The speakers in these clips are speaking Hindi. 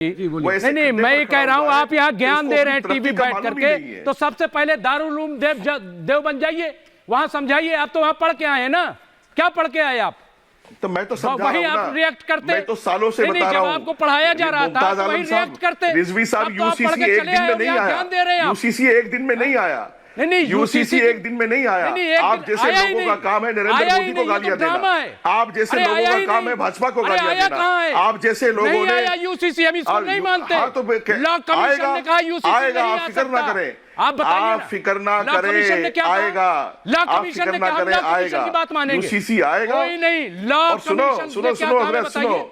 नहीं नहीं, मैं ये कह रहा हूं आप यहाँ ज्ञान दे रहे हैं टीवी बैठ करके, तो सबसे पहले दारुल उलूम देवबंद जाइए, वहां समझाइए। आप तो वहां पढ़ के आए हैं ना, क्या पढ़ के आए आप? तो मैं तो समझा वही रहा हूं आप ना, रिएक्ट करते। मैं तो सालों से बता रहा हूं, जब आपको पढ़ाया जा रहा था तो वही रिएक्ट करते। रिजवी साहब यूसीसी एक दिन में नहीं आया, यूसीसी एक दिन में नहीं आया, नहीं यूसीसी एक दिन में नहीं आया। आप जैसे लोगों का काम है नरेंद्र मोदी को गालियां देना, आप जैसे लोगों का काम है भाजपा को गालियां देना, आप जैसे लोगों ने यूसीसी हम इसको नहीं मानते। लॉ कमीशन ने कहा यूसीसी आएगा, नहीं आप आ फिक्र ना सकता। करें, आप बताइए, आप फिक्र ना लॉ कमीशन ने करें, क्या कहा? आएगा, लॉ आप कमीशन फिक्र ने ना क्या करें, आएगा, की बात मानेंगे? यूसीसी आएगा। कोई नहीं, लॉ और सुनो कमीशन सुनो ने क्या सुनो कहा हजरत, बताइए? सुनो,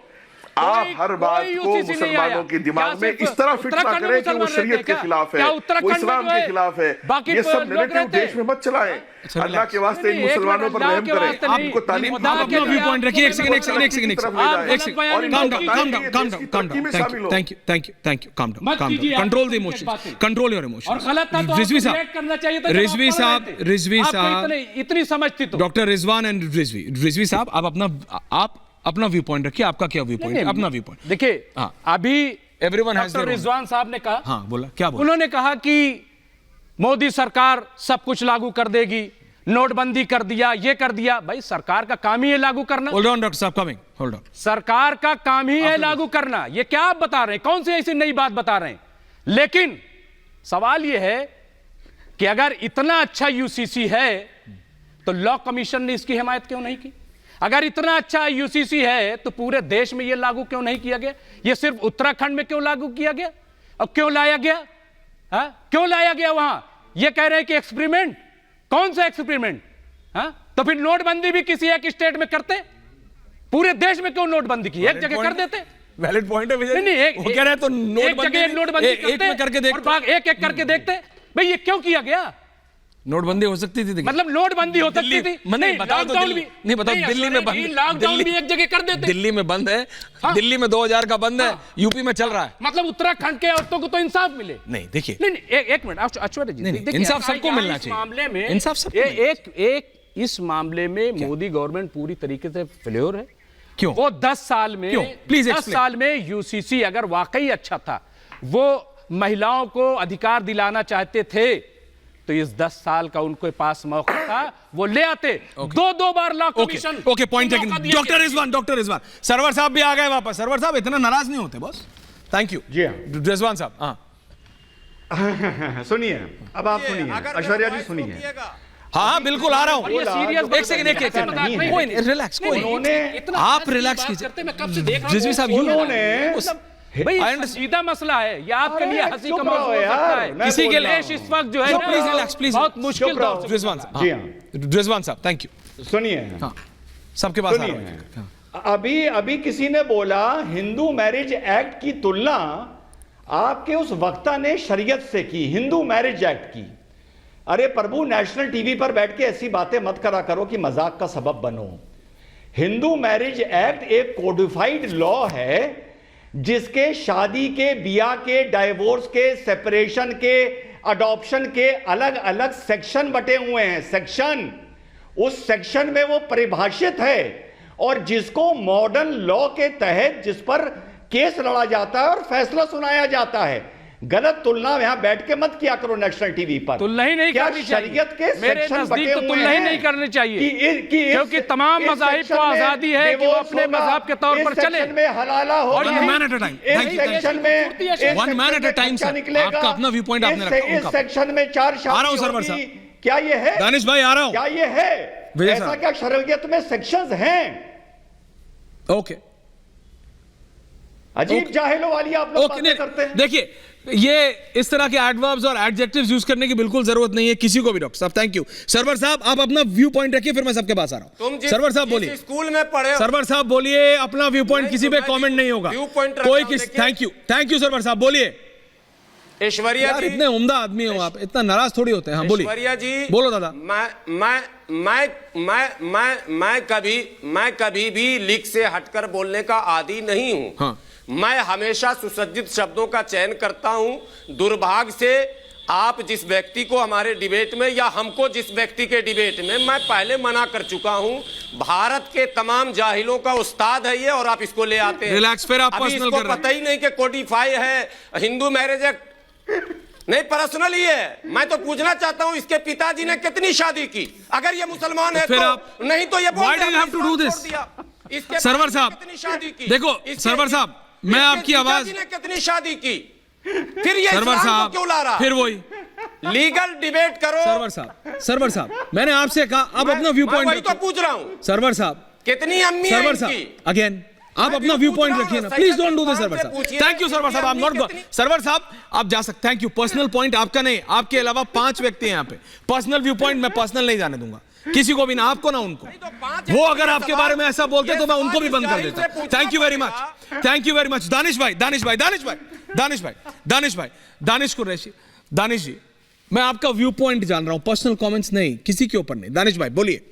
आप हर बात को मुसलमानों के दिमाग में इस तरह फिट ना करें कि वो शरीयत के खिलाफ है, वो इस्लाम के खिलाफ है। ये सब नैरेटिव देश में मत चलाएं। अल्लाह के वास्ते इन मुसलमानों पर रहम करें, आपको तालीम व्यू पॉइंट रखिए। एक second control the emotions, control your emotions. Rizvi साहब इतनी समझती तो डॉक्टर रिजवान एंड रिजवी साहब, आप अपना व्यू पॉइंट रखिए। आपका क्या व्यू पॉइंट है? अपना व्यू पॉइंट देखिए। अभी एवरीवन हैज देयर। रिजवान साहब ने कहा, हाँ बोला, क्या बोला? उन्होंने कहा कि मोदी सरकार सब कुछ लागू कर देगी, नोटबंदी कर दिया, ये कर दिया। भाई सरकार का काम ही है लागू करना। होल्ड ऑन डॉक्टर साहब, कमिंग, होल्ड ऑन। सरकार का काम ही है लागू करना। ये क्या आप बता रहे हैं? कौन सी ऐसी नई बात बता रहे हैं? लेकिन सवाल यह है कि अगर इतना अच्छा यूसीसी है तो लॉ कमीशन ने इसकी हिमायत क्यों नहीं की? अगर इतना अच्छा यूसीसी है तो पूरे देश में यह लागू क्यों नहीं किया गया? यह सिर्फ उत्तराखंड में क्यों लागू किया गया और क्यों लाया गया? क्यों लाया गया वहां? यह कह रहे हैं कि एक्सपेरिमेंट। कौन सा एक्सपेरिमेंट? तो फिर नोटबंदी भी किसी एक स्टेट में करते, पूरे देश में क्यों नोटबंदी की? एक जगह कर देते। वैलिड पॉइंट है विजय। नहीं, एक वो कह रहे हैं तो नोटबंदी एक में करके देखते, एक एक करके देखते। भाई ये क्यों किया गया? नोटबंदी हो सकती थी, मतलब नोटबंदी हो सकती थी। नहीं बताओ तो नहीं बताओ, दिल्ली में बंद, लॉकडाउन भी एक जगह कर देते। दिल्ली में बंद है, दिल्ली में 2000 का बंद है, यूपी में चल रहा है। मतलब उत्तराखंड के औरतों को तो इंसाफ मिले। नहीं देखिए, नहीं एक मिनट अश्वथ जी, इंसाफ सबको मिलना चाहिए। मामले में इंसाफ सबको एक इस मामले में मोदी गवर्नमेंट पूरी तरीके से फेल्योर है। क्यों? वो 10 साल में, प्लीज 10 साल में यूसीसी अगर वाकई अच्छा था, वो महिलाओं को अधिकार दिलाना चाहते थे, तो इस 10 साल का उनके पास मौका था, वो ले आते। दो बार law commission. Okay, point taken. Doctor Rizwan, Sarwar sahab भी आ गए वापस। सरवर साहब इतना नाराज नहीं होते बॉस। थैंक यू जी हाँ। रिजवान साहब। हाँ सुनिए, अब आप सुनिए, ऐश्वर्या जी सुनिए। हाँ बिल्कुल आ रहा हूँ। एक सेकंड, कोई नहीं, रिलैक्स, कोई नहीं, आप रिलैक्स कीजिए। रिजवी साहब, उन्होंने भाई सीधा मसला है, ये आपके लिए हंसी का मौका हो सकता है, किसी के लिए इस वक्त जो है ना, प्लीज रिलैक्स, प्लीज बहुत मुश्किल दौर से। रिजवान साहब, जी हाँ, रिजवान साहब थैंक यू। सुनिए, हाँ सबके पास आ रहा हूं। अभी किसी ने बोला हिंदू मैरिज एक्ट की तुलना आपके उस वक्ता ने शरीयत से की, हिंदू मैरिज एक्ट की। अरे प्रभु, नेशनल टीवी पर बैठ के ऐसी बातें मत करा करो कि मजाक का सबब बनो। हिंदू मैरिज एक्ट एक कोडिफाइड लॉ है जिसके शादी के, बिया के, डाइवोर्स के, सेपरेशन के, अडॉप्शन के अलग अलग सेक्शन बटे हुए हैं। सेक्शन, उस सेक्शन में वो परिभाषित है, और जिसको मॉडर्न लॉ के तहत जिस पर केस लड़ा जाता है और फैसला सुनाया जाता है। गलत तुलना यहां बैठ के मत किया करो नेशनल टीवी पर। तुलना ही नहीं करनी चाहिए। शरीयत के मेरे नजदीक तो तुलना ही नहीं करनी चाहिए, क्योंकि तमाम मज़ाहिब को आजादी है कि वो अपने मज़हब के तौर पर चले। में हलाला हो, one man at a time, one man at a time. आपका अपना व्यू पॉइंट आपने रखा। इस सेक्शन में 4 शादी आ रहा हूं सरवर साहब। क्या ये है? दानिश भाई आ रहा हूं। क्या ये है? ऐसा क्या शरीयत में सेक्शंस हैं? ओके, अजीब जाहिलों वाली आप लोग बातें करते हैं। देखिए, ये इस तरह के एडवर्ब्स और एडजेक्टिव्स यूज करने की बिल्कुल जरूरत नहीं है किसी को भी। डॉक्टर साहब थैंक यू। सरवर साहब आप अपना व्यू पॉइंट रखिए, फिर मैं सबके पास आ रहा हूं। सरवर साहब बोलिए। स्कूल में पढ़े सरवर साहब बोलिए, अपना व्यू पॉइंट, किसी पे कमेंट नहीं होगा कोई किसी। थैंक यू सरवर साहब, बोलिए। ऐश्वर्या जी, इतने उम्दा आदमी हो आप, इतना नाराज थोड़ी होते हैं। हाँ बोलिए। ऐश्वर्या जी बोलो दादा। मैं कभी भी लीक से हटकर बोलने का आदी नहीं हूं। हाँ। मैं हमेशा सुसज्जित शब्दों का चयन करता हूं। दुर्भाग्य से आप जिस व्यक्ति को हमारे डिबेट में या हमको जिस व्यक्ति के डिबेट में, मैं पहले मना कर चुका हूं, भारत के तमाम जाहिलों का उस्ताद है ये, और आप इसको ले आते हैं। रिलैक्स, फिर आप अभी पर्सनल इसको कर रहे हैं। पता ही नहीं कि कोडिफाई है हिंदू मैरिज एक्ट। नहीं, पर्सनल ही है। मैं तो पूछना चाहता हूं इसके पिताजी ने कितनी शादी की, अगर ये मुसलमान है फिर तो आप नहीं तो ये Why do you have to do this? Sarwar Sahab, कितनी शादी की, देखो सरवर साहब, मैं आपकी आवाज, ने कितनी शादी की, फिर ये सरवर इस्लाम को साहब क्यों ला रहा? फिर वही लीगल डिबेट करो। सरवर साहब मैंने आपसे कहा आप अपना व्यू मैं वही पॉइंट तो पूछ रहा हूं, सरवर साहब, कितनी अम्मी है सरवर इनकी? साहब अगेन आप मैं अपना भी व्यू पूछ पॉइंट रहा रखिए हूं, ना, सही प्लीज से don't do this Islam Sarwar से साहब। पूछिए थैंक यू कि सरवर साहब, आई एम अम्मी नॉट, कितनी- सरवर साहब आप जा सकते, थैंक यू। पर्सनल पॉइंट आपका नहीं, आपके अलावा 5 व्यक्ति हैं यहाँ पे, पर्सनल व्यू पॉइंट मैं पर्सनल नहीं जाने दूंगा किसी को भी, ना आपको ना उनको। वो अगर आपके बारे में ऐसा बोलते तो मैं उनको भी बंद कर देता। Thank you very much, thank you very much. Danish Qureshi, Danish ji, मैं आपका व्यू पॉइंट जान रहा हूं, पर्सनल कमेंट्स नहीं, किसी के ऊपर नहीं। दानिश भाई बोलिए।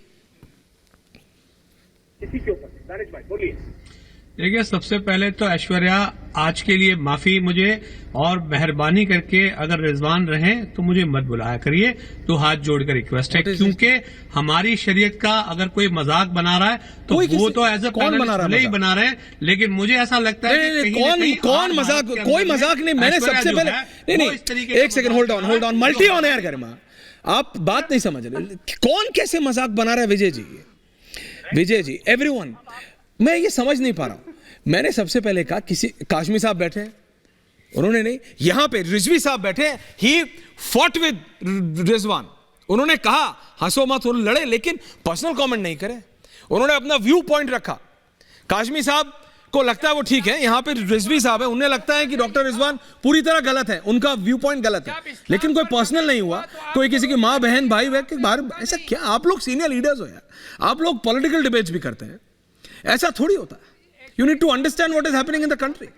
देखिए, सबसे पहले तो ऐश्वर्या आज के लिए माफी मुझे, और मेहरबानी करके अगर रिजवान रहे तो मुझे मत बुलाया करिए, तो हाथ जोड़कर रिक्वेस्ट है, क्योंकि हमारी शरीयत का अगर कोई मजाक बना रहा है तो वो तो एज ए भले ही बना रहे हैं, लेकिन मुझे ऐसा लगता है कि कौन मजाक, कोई मजाक नहीं। मैंने सबसे पहले नहीं, एक second, hold on, multi on air करें, आप बात नहीं समझ रहे। कौन कैसे मजाक बना रहा है? विजय जी, एवरीवन, मैं ये समझ नहीं पा रहा हूं। मैंने सबसे पहले कहा किसी काशमी साहब बैठे हैं, उन्होंने नहीं, यहां पे रिजवी साहब बैठे हैं, ही फॉट विद रिजवान, उन्होंने कहा हंसो मत, लड़े, लेकिन पर्सनल कमेंट नहीं करे, उन्होंने अपना व्यू पॉइंट रखा। काशमी साहब को लगता है वो ठीक है, यहां पे रिजवी साहब है, उन्हें लगता है कि डॉक्टर रिजवान पूरी तरह गलत है, उनका व्यू पॉइंट गलत है, लेकिन कोई पर्सनल नहीं हुआ, कोई किसी की मां बहन भाई बहन के बाहर, ऐसा क्या? आप लोग सीनियर लीडर्स हो यार, आप लोग पॉलिटिकल डिबेट्स भी करते हैं, ऐसा थोड़ी होता है। You need to understand what is happening in the country.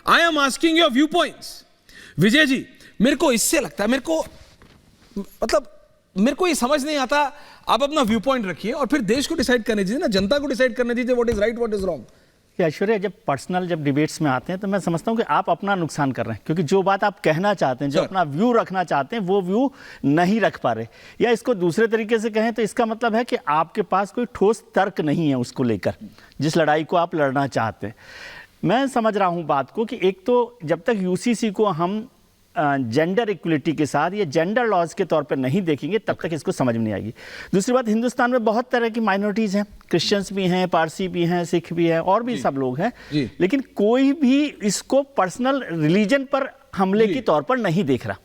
I am asking your viewpoints. Vijay ji, मेरे को इससे लगता है, मेरे को ये समझ नहीं आता, आप अपना व्यू पॉइंट रखिए और फिर देश को डिसाइड करने दीजिए ना, जनता को डिसाइड करने दीजिए what is right, what is wrong. Aishwarya, जब डिबेट्स में आते हैं तो मैं समझता हूं कि आप अपना नुकसान कर रहे हैं, क्योंकि जो बात आप कहना चाहते हैं, जो अपना व्यू रखना चाहते हैं, वो व्यू नहीं रख पा रहे, या इसको दूसरे तरीके से कहें तो इसका मतलब है कि आपके पास कोई ठोस तर्क नहीं है उसको लेकर, जिस लड़ाई को आप लड़ना चाहते हैं। मैं समझ रहा हूं बात को कि एक तो जब तक यूसीसी को हम जेंडर इक्वलिटी के साथ या जेंडर लॉज के तौर पर नहीं देखेंगे, तब तक इसको समझ में नहीं आएगी। दूसरी बात, हिंदुस्तान में बहुत तरह की माइनॉरिटीज़ हैं, क्रिश्चियंस भी हैं, पारसी भी हैं, सिख भी हैं, और भी सब लोग हैं, लेकिन कोई भी इसको पर्सनल रिलीजन पर हमले के तौर पर नहीं देख रहा।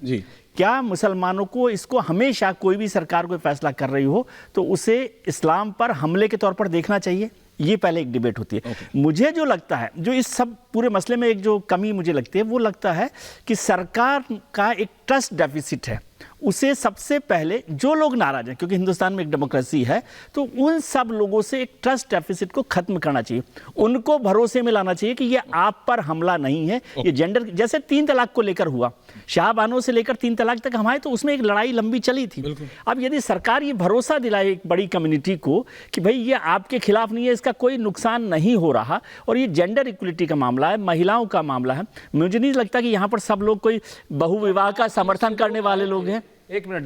क्या मुसलमानों को इसको हमेशा, कोई भी सरकार कोई फैसला कर रही हो तो उसे इस्लाम पर हमले के तौर पर देखना चाहिए? ये पहले एक डिबेट होती है। मुझे जो लगता है, जो इस सब पूरे मसले में एक जो कमी मुझे लगती है, वो लगता है कि सरकार का एक ट्रस्ट डेफिसिट है। उसे सबसे पहले जो लोग नाराज हैं, क्योंकि हिंदुस्तान में एक डेमोक्रेसी है, तो उन सब लोगों से एक ट्रस्ट डेफिसिट को खत्म करना चाहिए, उनको भरोसे में लाना चाहिए कि ये आप पर हमला नहीं है। ये जेंडर, जैसे 3 तलाक को लेकर हुआ, शाहबानो से लेकर 3 तलाक तक हमारे, तो उसमें एक लड़ाई लंबी चली थी। अब यदि सरकार ये भरोसा दिलाए एक बड़ी कम्युनिटी को कि भाई ये आपके खिलाफ नहीं है, इसका कोई नुकसान नहीं हो रहा, और ये जेंडर इक्वलिटी का मामला है, महिलाओं का मामला है, मुझे नहीं लगता कि यहाँ पर सब लोग कोई बहुविवाह का समर्थन करने वाले लोग हैं। एक मिनट।